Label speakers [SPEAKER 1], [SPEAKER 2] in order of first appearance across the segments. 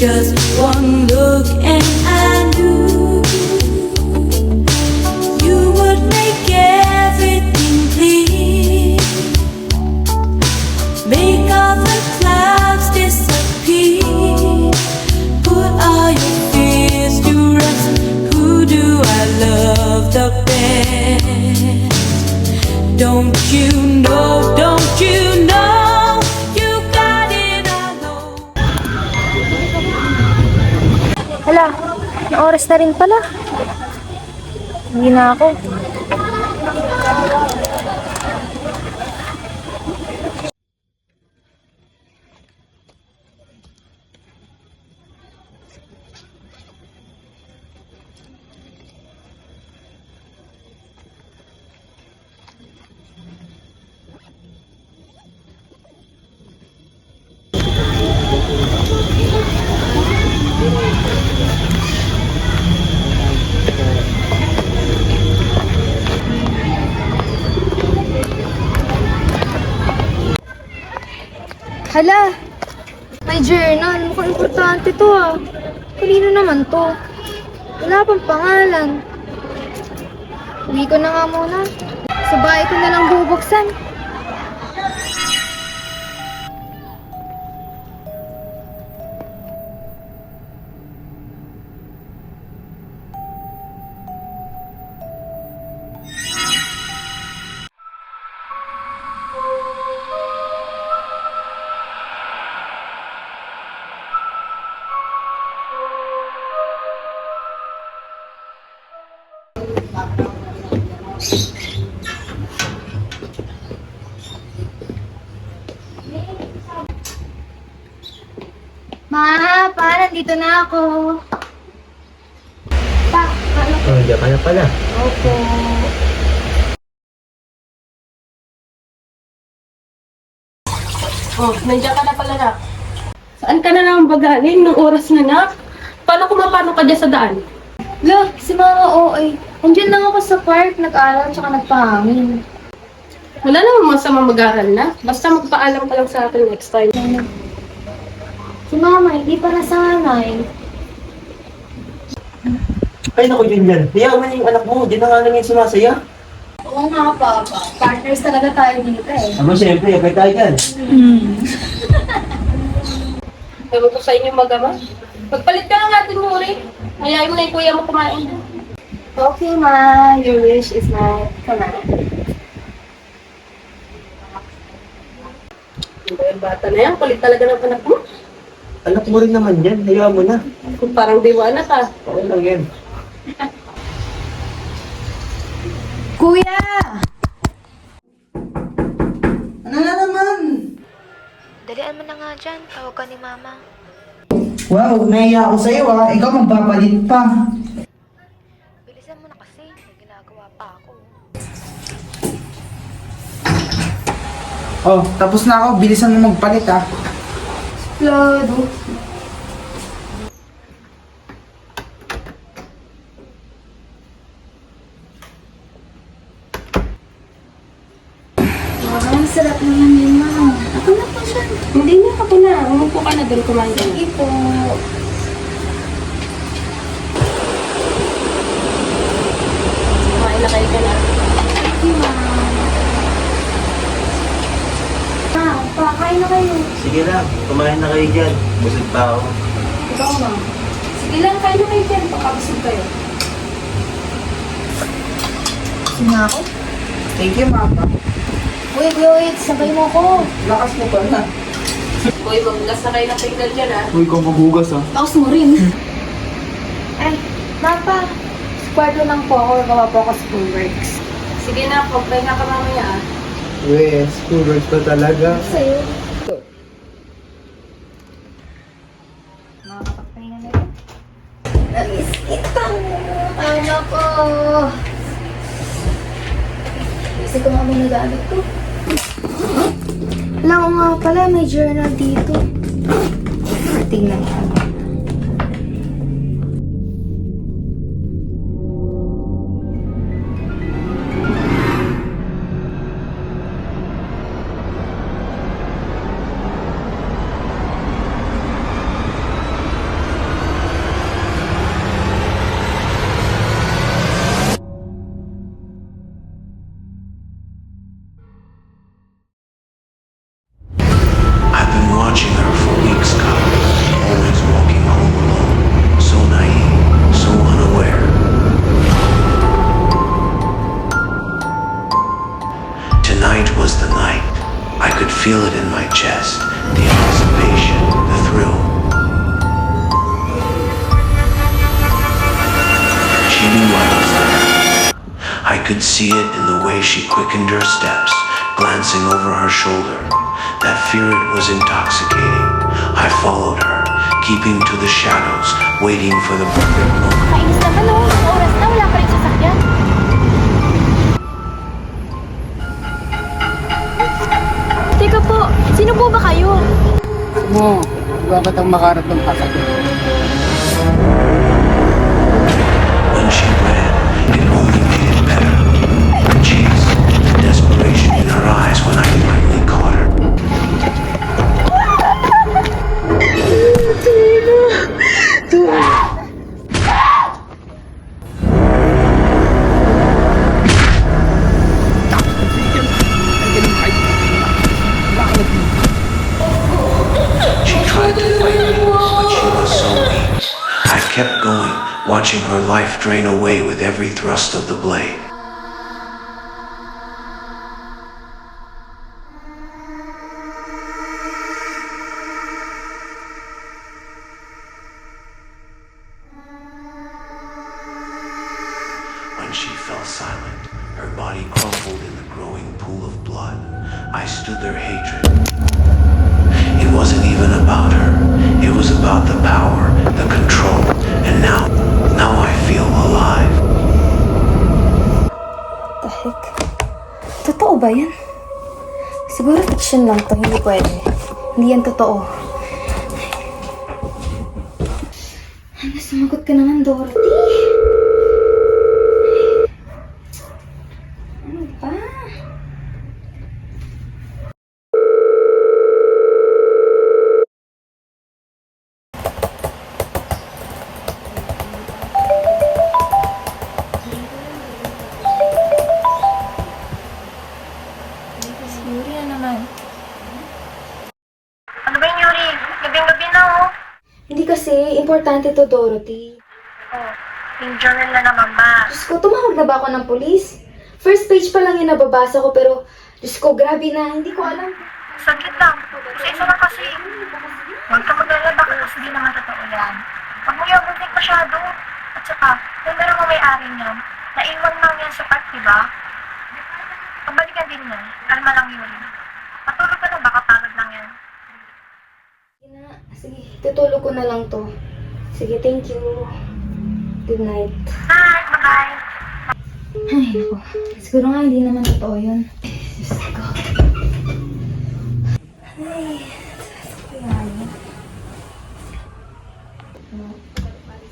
[SPEAKER 1] Just one look and I knew you would make everything clear, make all the clouds disappear, put all your fears to rest. Who do I love the best? Don't you know, don't you know, you got it all over.
[SPEAKER 2] Hala, na oras na rin pala. Hindi na ako. Hala, may journal. Mukhang importante to ah. Kanino naman to? Wala pang pangalan. Uwi ko na nga muna. Sa bahay ko na lang bubuksan. Ma, pa, nandito na ako. Pa, ano?
[SPEAKER 3] Nandiyan ka na pala.
[SPEAKER 2] Opo.
[SPEAKER 4] Oh, nandiyan ka na pala, nak. Saan ka na naman bagaling ng oras na, nak? Paano kumapano ka dyan sa daan?
[SPEAKER 2] La, si Mama OA. Andiyan lang ako sa park, nag-aaral tsaka nagpahangin.
[SPEAKER 4] Wala namang masama mag-aral na. Basta magpaalam ka lang sa akin next time.
[SPEAKER 2] Si Mama, hindi pa nasanay.
[SPEAKER 3] Ay, naku, yun yan. Hayaan mo na yung anak mo. Di na nga lang yung sumasaya.
[SPEAKER 2] Oo nga, Papa. Partners talaga tayo dito eh.
[SPEAKER 3] Aba, siyempre, abay tayo dyan.
[SPEAKER 4] Ewan ko sa inyo mag-ama. Magpalit ka ng ating muri. Mayayain mo na yung kuya mo kumain.
[SPEAKER 2] Okay, Ma. Your wish is my command.
[SPEAKER 4] Yung bata na yan, palit talaga ng anak mo.
[SPEAKER 3] Anak mo rin naman yan. Hayaan mo na.
[SPEAKER 4] Kung parang diwana ka.
[SPEAKER 3] Okay lang yan.
[SPEAKER 5] Kuya! Ano na naman?
[SPEAKER 2] Dalian mo na nga dyan. Tawag ka ni Mama.
[SPEAKER 5] Wow, nahiya ako sa'yo ah. Ikaw magpapalit pa.
[SPEAKER 2] Bilisan mo na kasi. May ginagawa pa ako.
[SPEAKER 5] Oh, tapos na ako. Bilisan mo magpalit ah.
[SPEAKER 2] Lado. Ang sarap naman yun, Ma. Ako na po siya.
[SPEAKER 4] Hindi na ako na. Umupo ka na doon kumain ka na.
[SPEAKER 2] Sige po.
[SPEAKER 4] Kumain na kayo ka na.
[SPEAKER 2] Sige, Ma. Ma, pakain na kayo.
[SPEAKER 3] Sige lang. Kumain na kayo dyan. Busog pa ako.
[SPEAKER 4] Ikaw, ma. Sige lang, kain na kayo dyan. Pakabusog kayo.
[SPEAKER 5] Kasi nga ako. Thank you, Mama.
[SPEAKER 2] Wait. Sabay mo ko.
[SPEAKER 5] Lakas mo pa na.
[SPEAKER 4] Uy, maglas na kayo ng pinggan dyan, ha?
[SPEAKER 5] Uy, kung maghugas ah.
[SPEAKER 2] Lakas mo rin. Ay, Mapa. Sa kwarto lang po ako. Gawa po ako schoolworks.
[SPEAKER 4] Sige na, pagpahinga ka mamaya, ha?
[SPEAKER 3] Uy, school works pa talaga.
[SPEAKER 2] Sa'yo. Makakapagpahinga na rin. Namiss kita. Tama ko. Kasi kung ano nagalit ko. Alam ko nga pala, may journal dito. Tingnan ko.
[SPEAKER 6] feel it in my chest, the anticipation, the thrill. She knew I was there. I could see it in the way she quickened her steps, glancing over her shoulder. That fear, it was intoxicating. I followed her, keeping to the shadows, waiting for the perfect moment.
[SPEAKER 2] Kainis naman oh, ang oras na, wala pa rin sasakyan. Teka po, sino po ba kayo?
[SPEAKER 7] Mo, babat ang makarating pa sa'yo.
[SPEAKER 6] When she ran, it only made it better. The chase, the desperation in her eyes when I finally caught her. She tried to fight me, but she was so weak. I kept going, watching her life drain away with every thrust of the blade. When she fell silent, her body crumpled in the growing pool of blood. I stood there, hatred. It wasn't even about her. It was about the power, the control, and now I feel alive.
[SPEAKER 2] The heck? Totoo ba yan? Siguro fiction lang to, hindi pwede. Hindi yan totoo. Ano, sumagot ka naman, Dorothy? Ano ba? Yuri na naman.
[SPEAKER 8] Ano ba yun, Yuri? Gabing-gabi na, oh.
[SPEAKER 2] Hindi kasi, importante to, Dorothy.
[SPEAKER 8] Oh, yung journal na naman ba?
[SPEAKER 2] Diyos ko, tumawag na ba ako ng polis? First page pa lang yung nababasa ko, pero Diyos ko, grabe na, hindi ko alam.
[SPEAKER 8] Saglit lang. Isa-isa lang kasi. Huwag ka mag-alala, baka kasi di naman totoo yan. Huwag mo yung overthink masyado. At saka, yung meron mo may-ari niyan, naiwan lang yan sa park, diba? Pagbalikan din yan. Kalma lang, Yuri. Patulog ka na, baka pagod lang yan.
[SPEAKER 2] Sige, tutulog ko na lang to. Sige, thank you. Good night.
[SPEAKER 8] Bye! Bye-bye!
[SPEAKER 2] Ay, naku. Siguro nga hindi naman totoo yun. Diyos ko. Ay, kaya yun.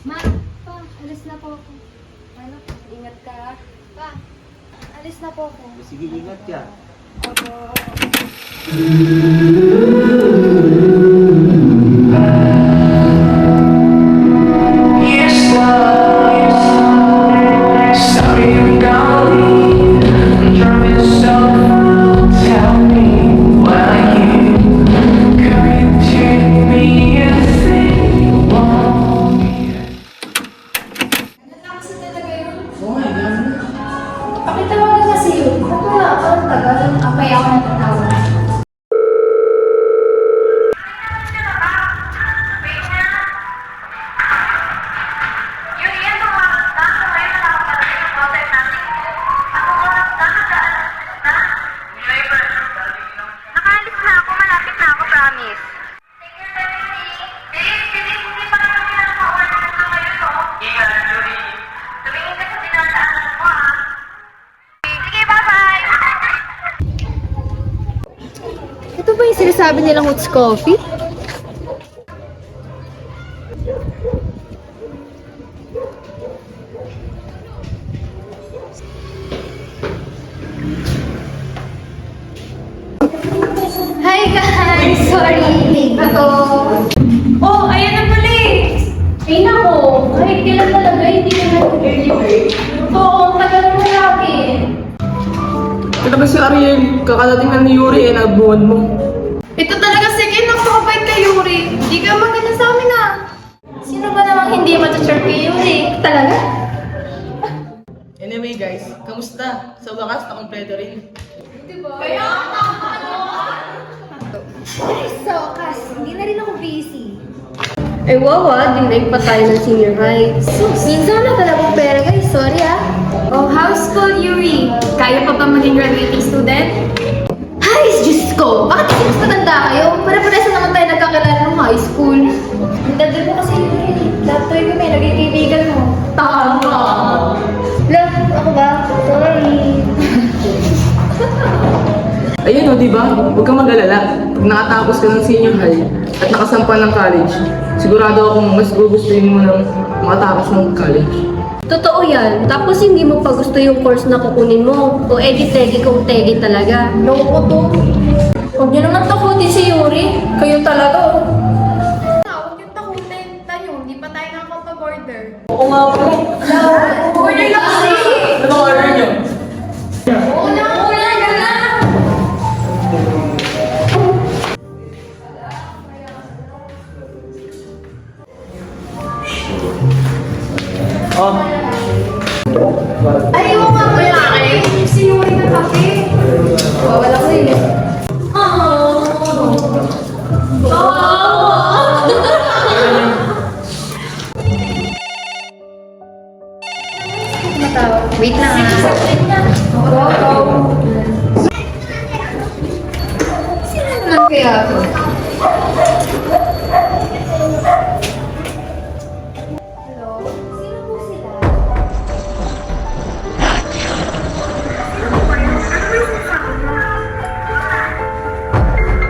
[SPEAKER 2] Ma, pa, alis na po ako. Ano, ingat ka. Pa, alis na po ako.
[SPEAKER 3] Sige, ingat ka.
[SPEAKER 6] Sorry, I'm gone. Drumming so tell me why you couldn't treat me as they want me.
[SPEAKER 2] Pakitawagan kasi yun. Ba't wala ako ang tagal? Apay ako ng tatawag.
[SPEAKER 8] Yuri, yan ang mga nasa ngayon na nakaparating ang water natin. Ako nga, nakadaan na. Nakaalis na ako, malapit na ako, promise. Thank you, Yuri. Hindi pa naman pinaka-order na ngayon, no? Ingat, Yuri. Tumingin ka sa dinadaanan mo, ah. Sige, bye-bye!
[SPEAKER 2] Ito ba yung sinasabi nilang Hoots Coffee? Hi guys! Sorry, late na to.
[SPEAKER 4] Oh, ayan na pala eh. Ay nako, kahit kailan talaga hindi ka nag-early bird. Oo, tagal mo lagi.
[SPEAKER 9] Ito ba si Ariel? Kakadating na ni Yuri nagbuwan mo.
[SPEAKER 4] Ito talaga sige, napakabait kay Yuri. Hindi ka maganda sa amin ah. Sino ba namang hindi matuture kay Yuri? Talaga?
[SPEAKER 9] Anyway guys, kamusta? Sa wakas, nakompleto rin.
[SPEAKER 4] Kaya nga, ano?
[SPEAKER 2] Ay, sokas. Hindi na rin ako busy.
[SPEAKER 4] Eh, wawa, dinay pa tayo ng senior high.
[SPEAKER 2] Minsan wala talagang pera guys. Sorry ah.
[SPEAKER 4] Oh, how's school, Yuri? Kaya pa ba maging graduating student?
[SPEAKER 2] Ay, Diyos ko! Bakit kasi mas matanda kayo? Para-paresa naman tayo nagkakilala ng high school. Ang dadal mo kasi yun eh. Lahat tayo kami, naging kaibigan mo.
[SPEAKER 4] Tama.
[SPEAKER 2] Love, ako ba? Sorry.
[SPEAKER 9] Ayun o, di ba? Huwag kang mag-alala. Pag nakatapos ka ng senior high at nakasampa ng college, sigurado akong mas gugustuhin mo ng makatapos ng college.
[SPEAKER 4] Totoo yan. Tapos hindi mo pa gusto yung course na kukunin mo. O edit-tegi kung tegi talaga.
[SPEAKER 2] Loko to.
[SPEAKER 4] Huwag niyo naman takutin si Yuri. Kayo talaga, oh.
[SPEAKER 2] Huwag yung takutin. Tayo, hindi pa tayo nakapag-order.
[SPEAKER 9] Oo nga po.
[SPEAKER 2] Order na kasi!
[SPEAKER 9] Ano ba order niyo?
[SPEAKER 2] Order ka na!
[SPEAKER 9] Oh,
[SPEAKER 2] Ay, iwan nga mo yung akin. Sinuri na kape. Wala ko yun eh. Wait lang ah. Sino naman kaya ako? Hello? Sino po sila?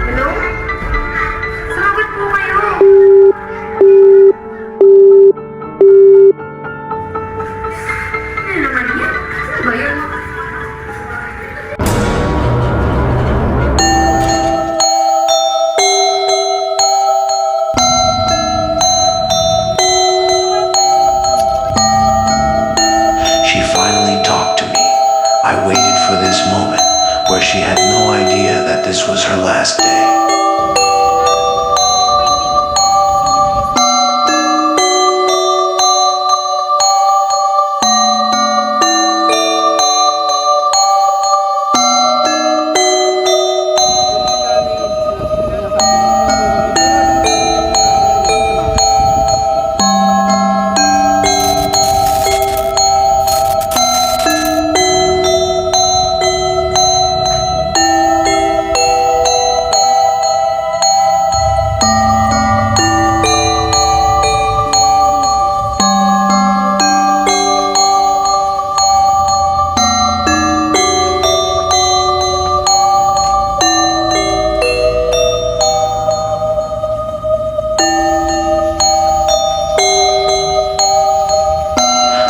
[SPEAKER 8] Hello? Sumagot po kayo. Ano naman yan? Ano ba yun?
[SPEAKER 6] She finally talked to me. I waited for this moment, where she had no idea that this was her last day.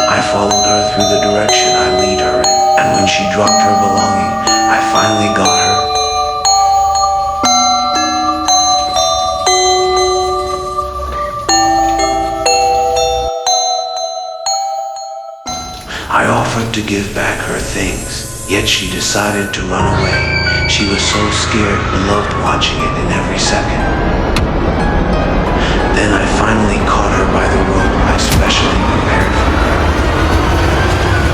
[SPEAKER 6] I followed her through the direction I lead her in, and when she dropped her belonging, I finally got her. I offered to give back her things, yet she decided to run away. She was so scared but loved watching it in every second. Then I finally caught her by the rope I specially prepared for her.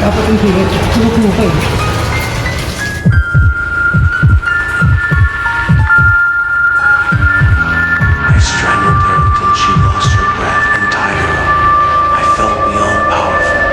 [SPEAKER 5] Dapat yung higit. Suko ka eh.
[SPEAKER 6] I strangled her until she lost her breath and tied her up. I felt beyond powerful.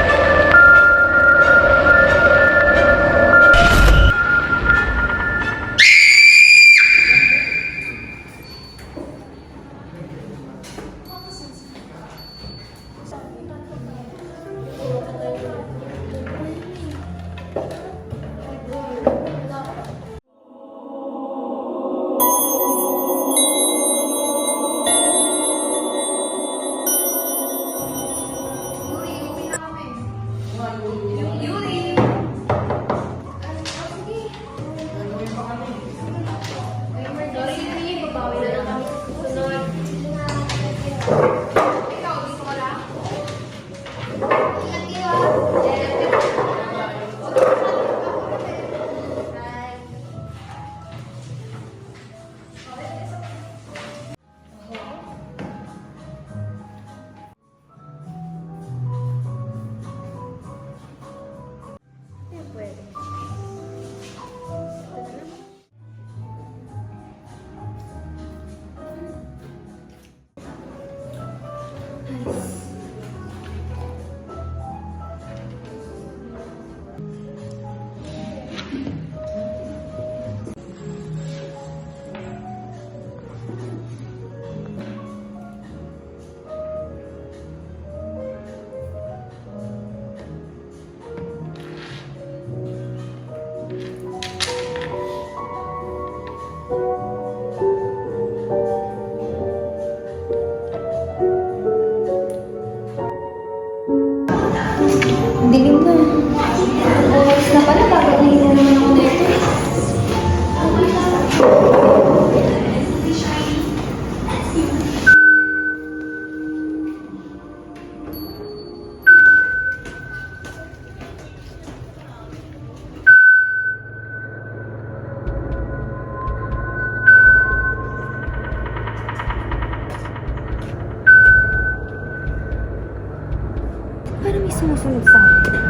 [SPEAKER 2] susunod sa akin.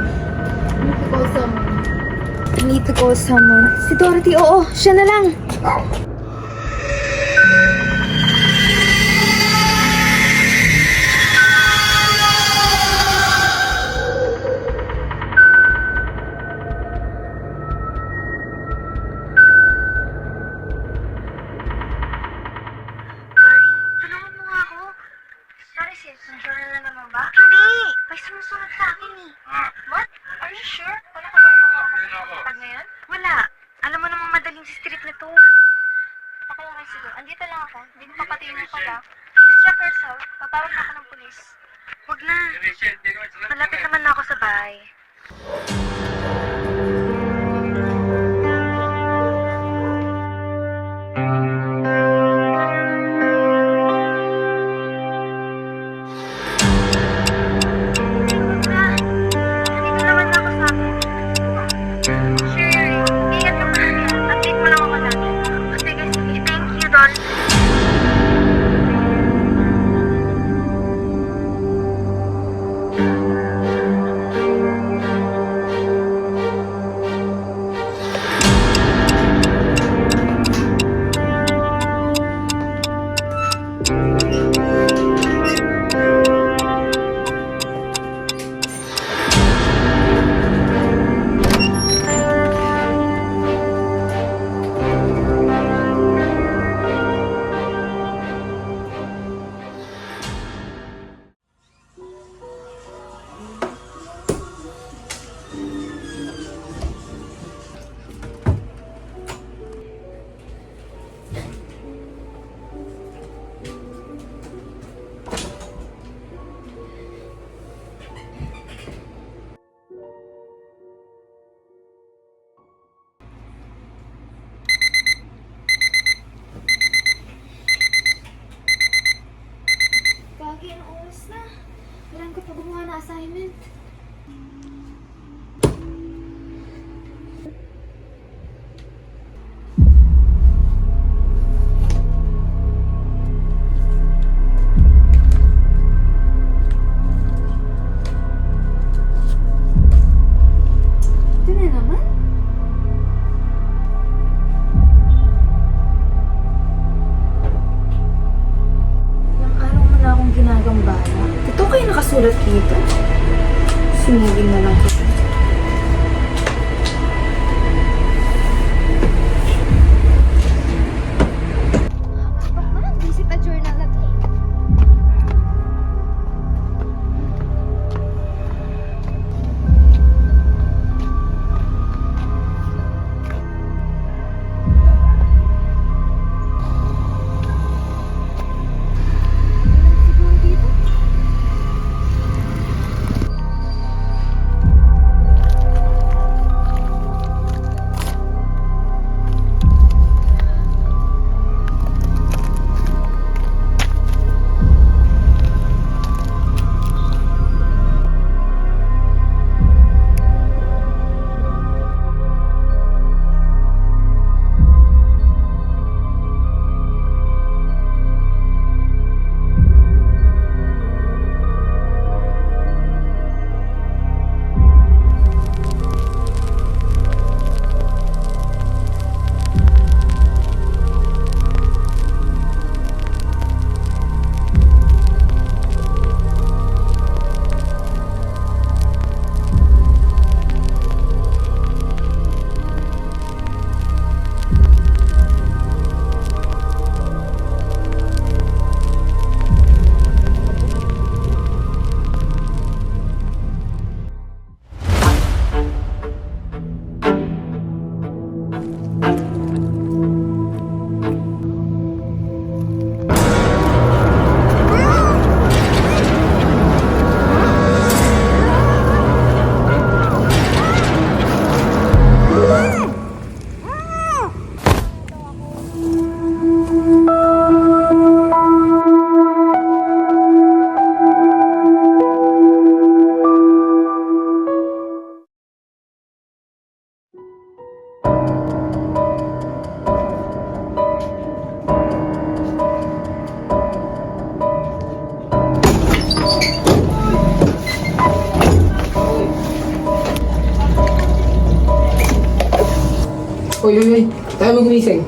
[SPEAKER 2] I need to call someone. Si Dorothy, oo, siya na lang.
[SPEAKER 8] Tulungan mo nga ako. Sorry sis, sure na naman ba? Hindi! May sumusunod sa akin eh. What? Are you sure? Wala ka bang ibang makakapag ngayon? Wala. Alam mo namang madaling si street na to. Okay lang siguro. Andito lang ako. Hindi mo papatayin mo pala. Distract yourself. Tatawag na ako ng pulis. Huwag na. Malapit naman na ako sa bahay. Nandito naman na ako sa akin. Sure, ingat ka pa. Update mo lang ako lagi. Sige, sige. Thank you, Don.
[SPEAKER 2] Bagay ang oras na. Kailangan ko pa gumawa na assignment. Ito na naman. Ilang araw mo na akong ginagambala. Ito kayo nakasulat dito. Sinigil na lang kita. Bakit naman visit a journal na to? Siguro dito?
[SPEAKER 10] Uy. Tayo mag-umising.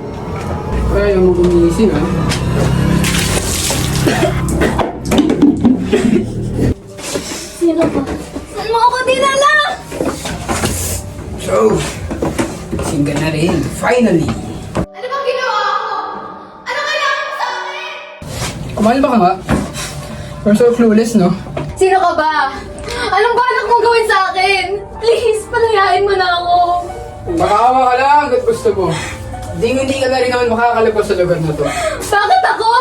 [SPEAKER 10] Ayaw mo gumising, ha?
[SPEAKER 2] Sino ba? Saan mo ako dinala?
[SPEAKER 10] So, gising ka na rin. Finally.
[SPEAKER 2] Ano bang ginawa ko? Ano kailangan mo sa akin?
[SPEAKER 10] Kumalma ka nga. You're so clueless, no?
[SPEAKER 2] Sino ka ba? Anong balak mong gawin sa akin? Please, palayain mo na ako.
[SPEAKER 10] Makaawa ka lang hanggat gusto mo. Hindi ka na rin naman makakalabas sa lugar na to.
[SPEAKER 2] Bakit ako?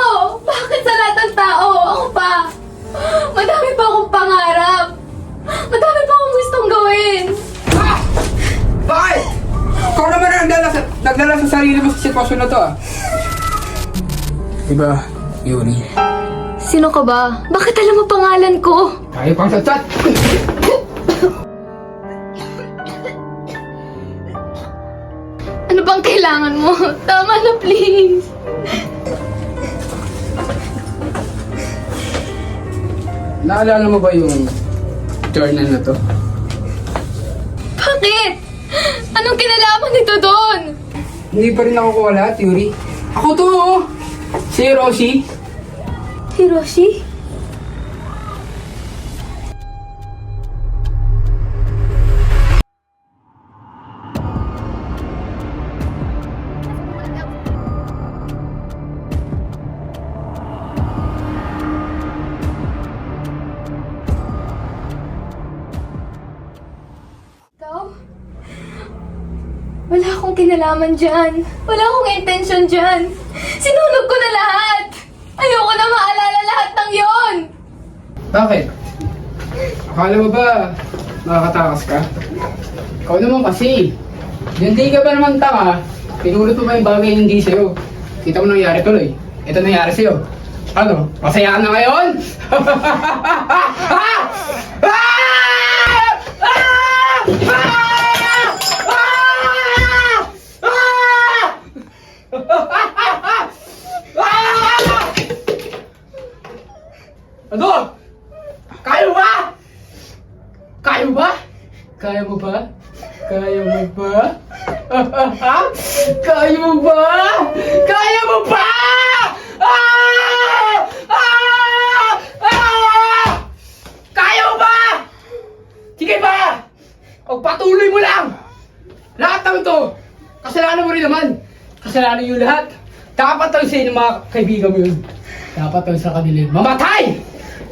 [SPEAKER 2] Bakit sa lahat ng tao? Ako pa. Madami pa akong pangarap. Madami pa akong gustong gawin.
[SPEAKER 10] Ah! Bakit? Ikaw naman ang nagdala sa sarili mo sa sitwasyon na to, ah. Diba, Yuri?
[SPEAKER 2] Sino ka ba? Bakit alam mo pangalan ko?
[SPEAKER 10] Tayo pang satsat!
[SPEAKER 2] Ano bang kailangan mo? Tama na, please.
[SPEAKER 10] Naalala mo ba yung journal na to?
[SPEAKER 2] Bakit? Anong kinalaman nito doon?
[SPEAKER 10] Hindi pa rin ako kuwala, Yuri. Ako to, oh. Si Rosie.
[SPEAKER 2] Hiroshi? Ikaw? Wala akong kinalaman dyan. Wala akong intention dyan. Sinunog ko na lahat. Ayoko na maalala lahat ng yon.
[SPEAKER 10] Bakit? Akala mo ba makakatakas ka? Ikaw naman kasi. Hindi ka ba naman tanga? Pinulot mo ba yung bagay na hindi sa'yo? Kita mo nangyari tuloy. Ito nangyari sa'yo. Ano? Masaya ka na ngayon? Ano? Kaya mo ba? Kaya mo ba? Kaya mo ba? Kaya mo ba? Kaya mo ba? Kaya mo ba? Kaya mo ba? Sige ba? Pagpatuloy mo lang! Lahat ng to! Kasalanan mo rin naman! Kasalanan yung lahat! Dapat lang sa inyo mga kaibigan mo yun. Dapat lang sa kanila mamatay!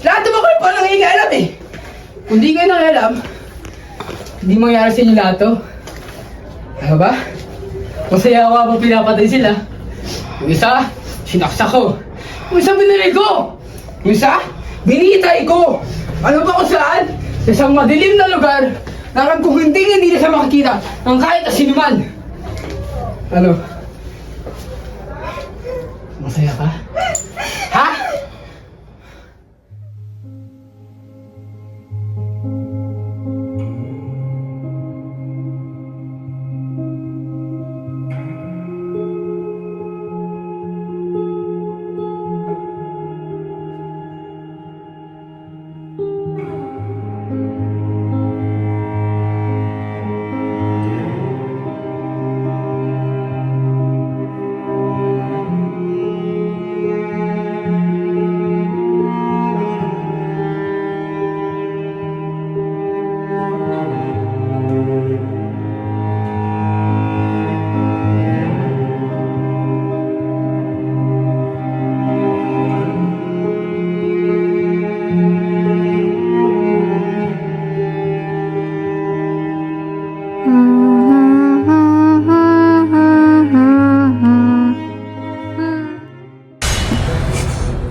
[SPEAKER 10] Lahat naman kayo pa nangingialam eh! Kung di kayo nangingialam, hindi mangyari sa inyo lahat to. Ano ba? Masaya ako habang pinapatay sila. Yung isa, sinaksak ko. Yung isa, binili ko. Yung isa, binitay ko. Ano ba kung saan? Sa isang madilim na lugar, naran kung hindi na siya makikita ng kahit na sinuman. Ano? Masaya ka? Ha?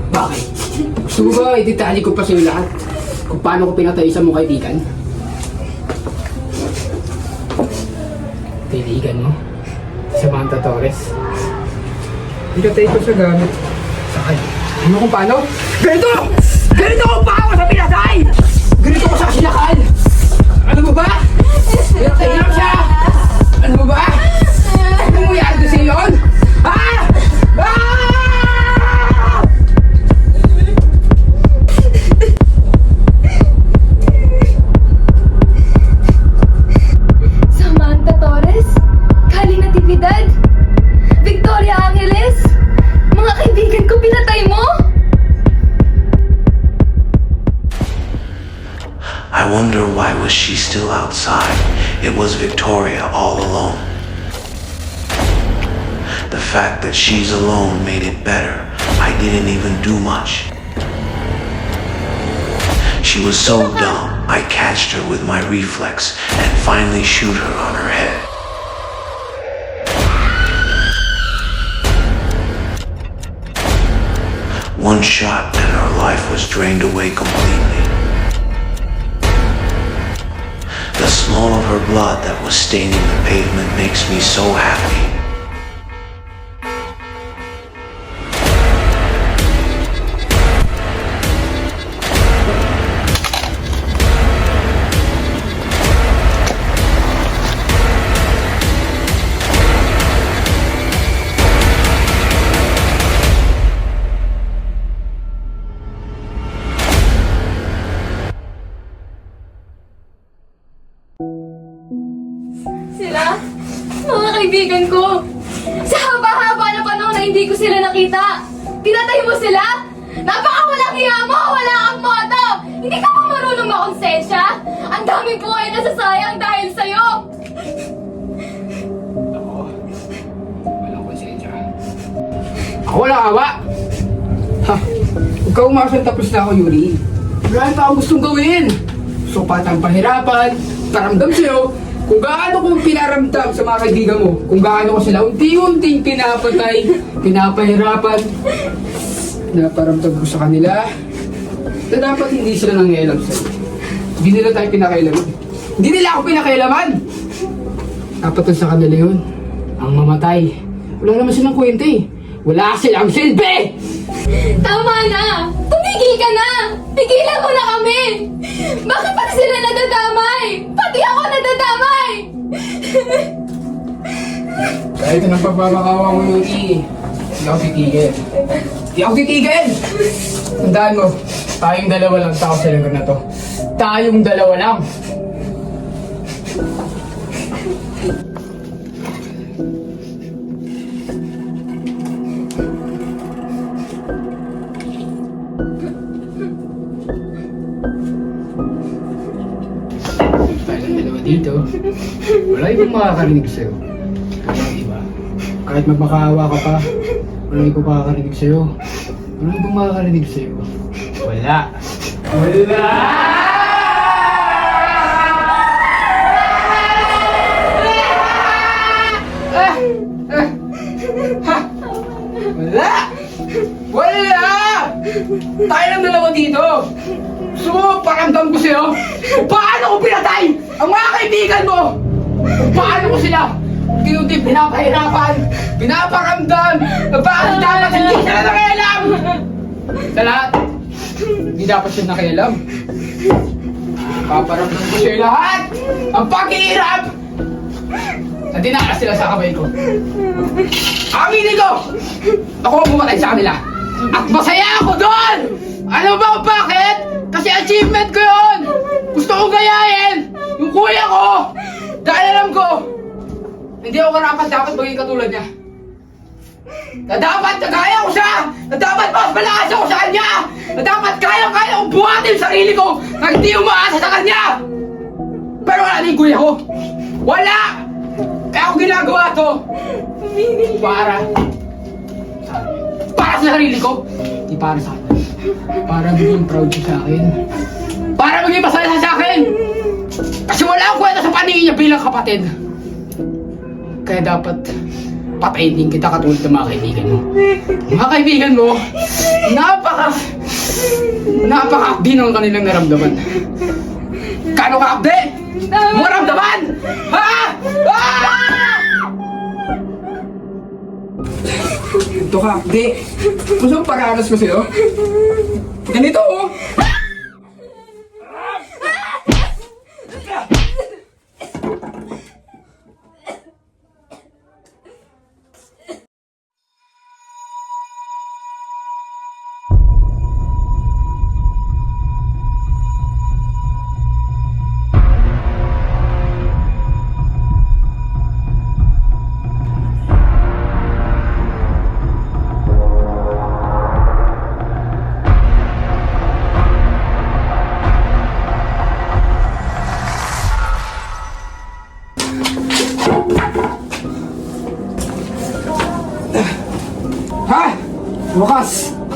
[SPEAKER 10] Bakit? Gusto mo ba ititali ko pa sa'yo lahat? Kung paano ko pinatay sa mong kaibigan? Kaibigan mo? Samantha Torres? Pinatay ko sa gamit. Saan? Ano kung paano? Ganito! Ganito kung paano sa pinatay! Ganito ko sa sinakal! Ano mo ba? Pinatay lang siya! Ano mo ba? Ano mo yan doon sa iyon? Ha?
[SPEAKER 2] Samantha Torres? Kali Natividad?
[SPEAKER 6] was she still outside? It was Victoria all alone. The fact that she's alone made it better. I didn't even do much. She was so dumb, I catched her with my reflex and finally shoot her on her head. One shot and her life was drained away completely. The smell of her blood that was staining the pavement makes me so happy.
[SPEAKER 4] Sila? Mga kaibigan ko! Sa haba-haba na panahon na hindi ko sila nakita! Pinatay mo sila? Napakawalang hiya mo! Wala kang moto! Hindi ka pa marunong makonsensya? Ang daming buhay na sasayang dahil sa'yo!
[SPEAKER 10] Walang konsensya. Ako walang awa! Ha? Huwag ka umasan tapos na ako, Yuri. Wala pa akong gustong gawin. Gusto ko patang pahirapan, paramdam sa'yo, kung gaano kong pinaramdam sa mga kaibigan mo, kung gaano ko sila unti-unting pinapatay, pinapahirapan, pinaparamdam ko sa kanila, na dapat hindi sila nangyaylam sa'yo. Hindi nila tayo pinakailaman. Hindi nila ako pinakailaman! Dapat sa kanila yun, ang mamatay. Wala naman silang kwenta eh. Wala silang silbi!
[SPEAKER 4] Tama na! Tumigil ka na! Tigilan mo na kami! Bakit pati sila nadadamay? Pati ako nadadamay!
[SPEAKER 10] Kahit anong pagmamakawa mo, Yuri, hindi ako titigil. Hindi ako titigil! Tandaan mo, tayong dalawa lang tao sa lugar na to. Tayong dalawa lang! Tayong dalawa dito. Wala ibang makakarinig sa'yo. Diba? Kahit magmakaawa ka pa, wala ibang makakarinig sa'yo. Wala ibang makakarinig sa'yo. Wala. Wala! Wala! Wala! Tayo lang dalawa dito! Gusto mo, paramdam ko sa'yo kung paano ko pinatay ang mga kaibigan mo! Kung paano ko sila unti-unti pinapahirapan, pinaparamdam, na bakit dapat hindi sila nakialam! Sa lahat, hindi dapat sila nakialam. Paparamdam ko sa'yo lahat ang paghihirap na dinanas sila sa kamay ko. Aminin ko! Ako ang bumatay sa kanila. At masaya ako doon! Alam mo ba kung bakit? Kasi achievement ko yun! Gusto ko gayahin yung kuya ko! Dahil alam ko, hindi ako karapat dapat maging katulad niya. Na dapat kagaya ko siya! Na dapat mas malakas ako sa kanya! Na dapat kaya kong buhatin yung sarili ko na hindi umaasa sa kanya! Pero wala na yung kuya ko! Wala! Kaya ako ginagawa to! Para sa sarili ko! Hindi para sa akin. Para maging proud siya sa akin. Para maging masaya sa akin! Kasi wala akong kwenta sa paningin niya bilang kapatid. Kaya dapat patayin din kita katulad ng mga kaibigan mo. Mga kaibigan mo, napaka-akdi ng kanilang naramdaman. Kano ka-akdi? Maramdaman! Ha? Ito ka-akdi. Gusto mong paranas ko sa'yo? Ganito oh!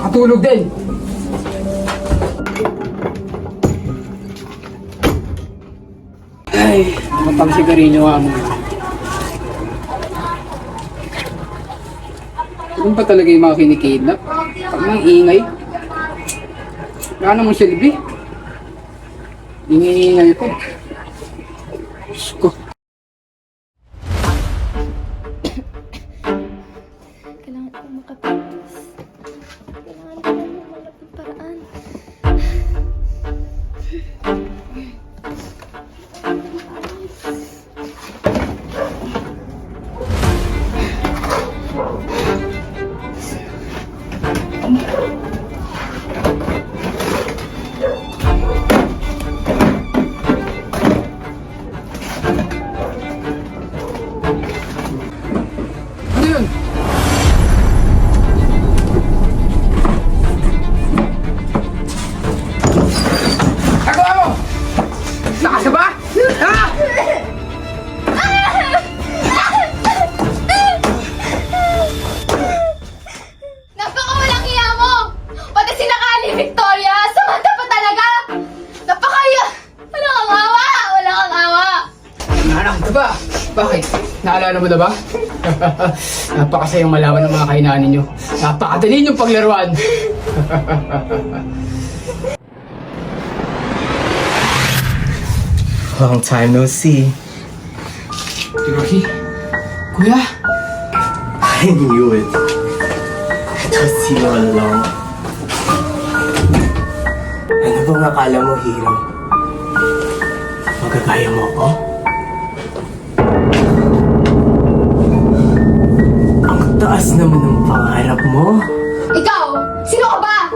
[SPEAKER 10] nakatulog din. Ay, matang sigarilyo nga mo. Ano ba talaga yung mga kinikidnap? Pag nang ingay. Wala namang silbi. Ingay ko. Diyos ko.
[SPEAKER 2] Kailangan ko makapagpas. Kailangan ko humanap ng paraan.
[SPEAKER 10] Ano yun? Nagawa mo! Lakas ka ba? Ha?
[SPEAKER 4] Napakawalang hiya mo! Pati si Nakali Victoria, Samantha pa talaga! Napakaya! Wala kang awa! Wala kang awa!
[SPEAKER 10] Nanak ka ba? Bakit? Naalala mo na ba? Napakasayang malaman ng mga kahinaan ninyo. Napakadali niyong paglaruan.
[SPEAKER 3] Long time no see.
[SPEAKER 10] Rocky? Kuya?
[SPEAKER 3] I knew it. It was you all along. Ano bang akala mo, hero? Magagaya mo ako? Ang taas naman ng pangarap mo.
[SPEAKER 4] Ikaw! Sino ka ba?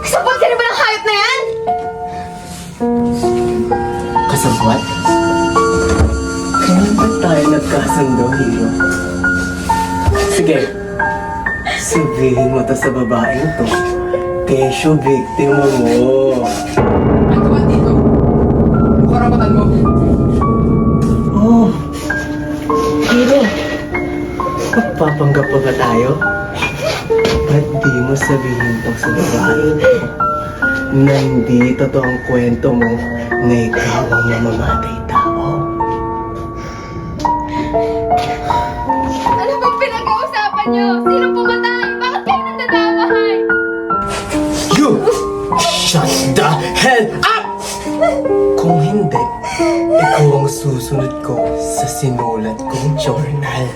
[SPEAKER 4] Kasabot ka na ba ng hayop na yan?
[SPEAKER 3] Kasabwat? Kailan ba tayo nagkasundo, hero? Sige, sabihin mo to sa babaeng to. Kesyo, biktima mo.
[SPEAKER 10] Ano ba dito? Ano karapatan mo?
[SPEAKER 3] Oh, hero. Magpapanggap pa ba tayo? Ba't di mo sabihin to sa babaeng to? Na hindi totoong kwento mo na ikaw ang mamamatay tao.
[SPEAKER 4] Ano bang pinag-uusapan niyo? Sino pumatay? Bakit kayo nandadamay?
[SPEAKER 3] You! Shut the hell up! Kung hindi, ikaw ang susunod ko sa sinulat kong journal.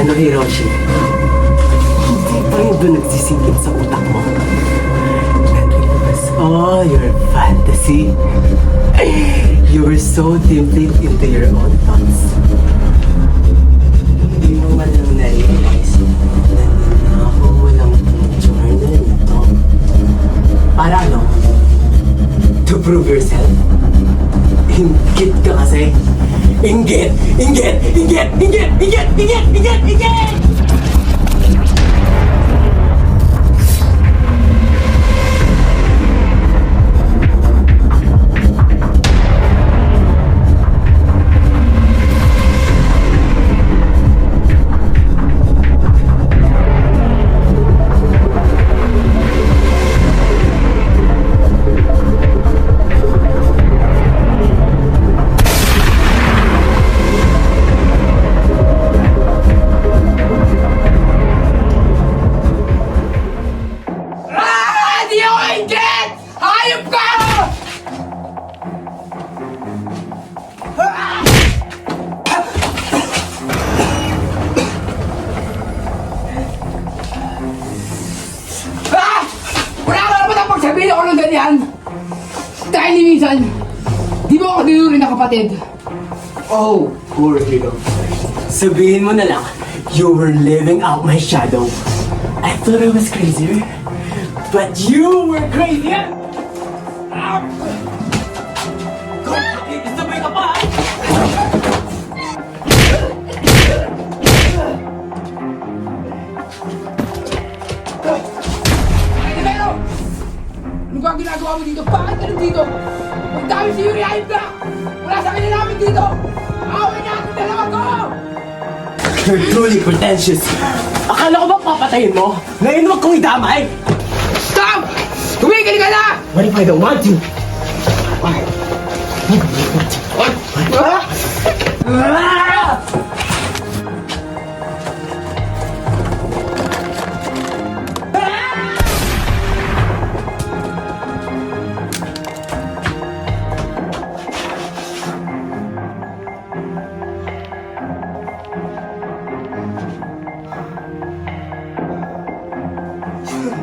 [SPEAKER 3] Ano, Hiroshi? Hindi pa rin doon nagsisingkit sa utak mo. That it was all your fantasy. You were so deeply into your own thoughts. Hindi mo man lang na-realize na ninako mo lang ang journal na to. Para ano? To prove yourself? Inggit ka kasi. Inggit! Inggit! Inggit! Inggit! Inggit! Inggit! Inggit! Inggit!
[SPEAKER 10] Di ako inggit! Hayop ka! Ah! Wala ka naman ang pagsabihin ako ng ganyan! Dahil ni minsan, di mo ako dinuri na kapatid.
[SPEAKER 3] Oh, poor hero. Sabihin mo na lang, you were living out my shadow. I thought I was crazier, but you were crazier! Sabay ka pa!
[SPEAKER 10] Pero! Ano ba ang ginagawa mo dito? Bakit ka nandito? Huwag dami si Yuri, ayun ka! Wala sa kanya namin dito! Away niya ang dalawa ko!
[SPEAKER 3] You're truly pretentious. Akala ko ba papatayin mo? Ngayon wag kong idamay!
[SPEAKER 10] Stop! Tumigil ka na!
[SPEAKER 3] What if I don't want to?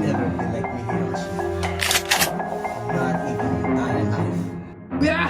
[SPEAKER 5] Never been like me, Hiroshi. Not even dying alive.
[SPEAKER 10] Yeah!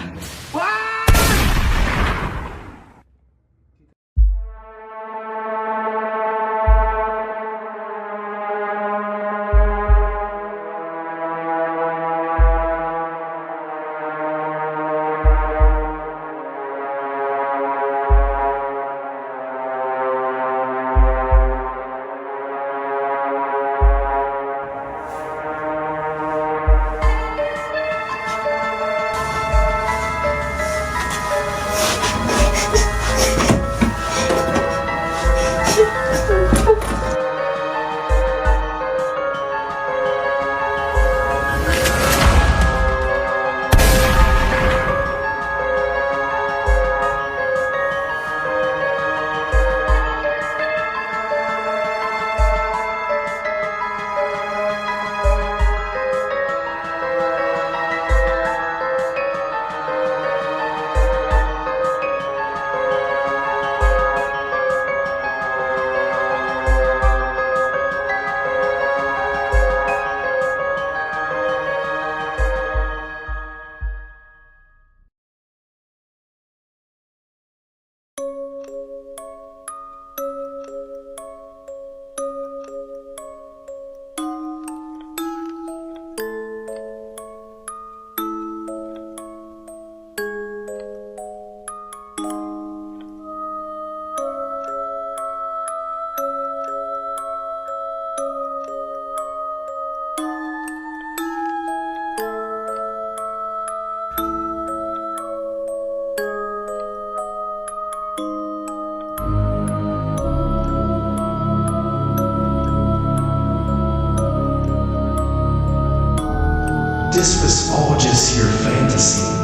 [SPEAKER 6] This was all just your fantasy.